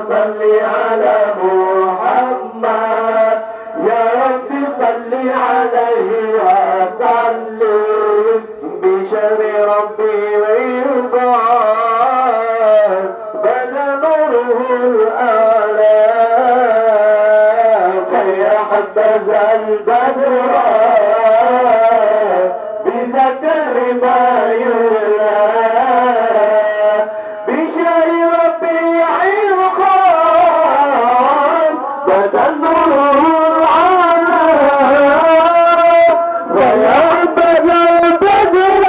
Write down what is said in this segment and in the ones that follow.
صل على محمد يا رب صل عليه وسلم بشر ربي العباد بدا نوره الآلاف فيا حبذا البدر بذاك ما يولى بشر ربي العباد بدا نوره الآلاف فيا حبذا البدر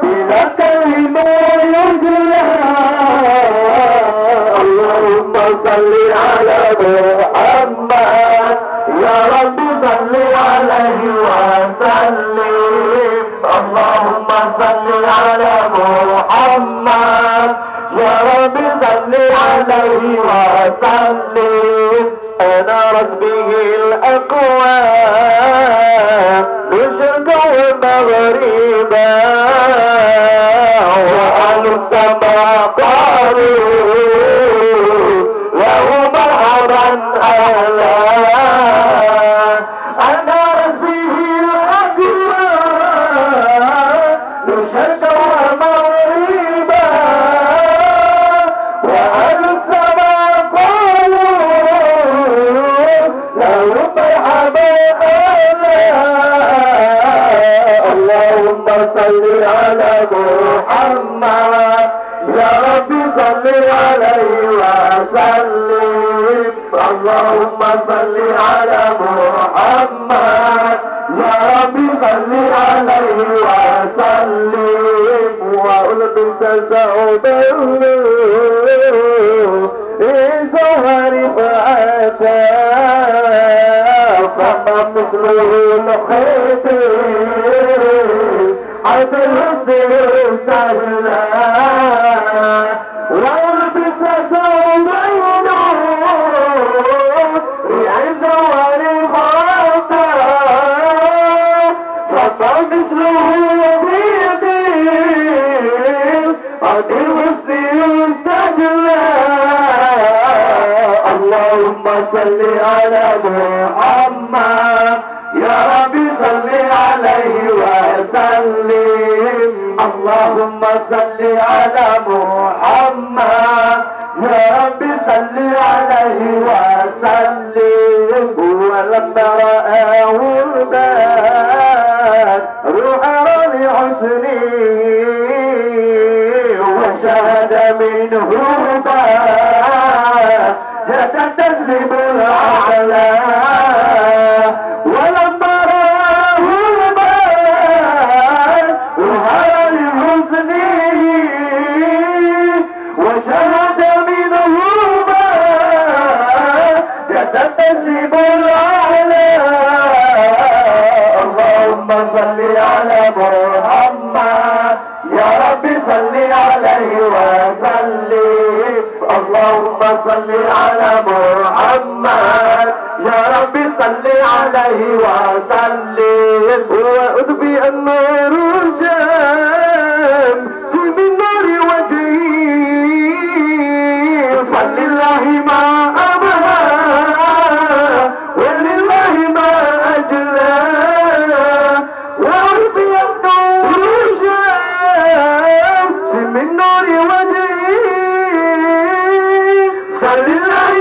بذاك ما يولى اللهم صل على محمد يا رب صل عليه وسلم اللهم صل على محمد يا رب صل عليه وسلم انا رسبه الاقوام شرقا ومغربا واهل السماء قالوا له مرحبا اهلا انا رسبه الاقوام شرقا ومغربا واهل السماء قالوا له مرحبا اهلا اللهم صل على محمد يا رب صل عليه وسلم اللهم صل على محمد يا رب صل عليه وسلم والبس ثوب النور زهر رفعته فما مثله الخيط حتى الحسن سهلا والبس ثوب النور زهر رفعته فما مثله في قيل قد الحسن يستجلى اللهم صل على محمد يا رب صل عليه وسلم اللهم صل على محمد يا رب صل عليه وسلم ولما رآه البدر أرى لحسنه وشهد منه جد التسليم الأعلى ولما رآه البدر أرى لحسنه وشهد منه جد التسليم الأعلى اللهم صل على محمد يا رب صل عليه وسلم اللهم صل على محمد يا رب صل عليه وسلم وأضفي النور الشمس من نور وجهي فلله ما أبهى ولله ما أجلى وأضفي النور الشمس من نور وجهي فلله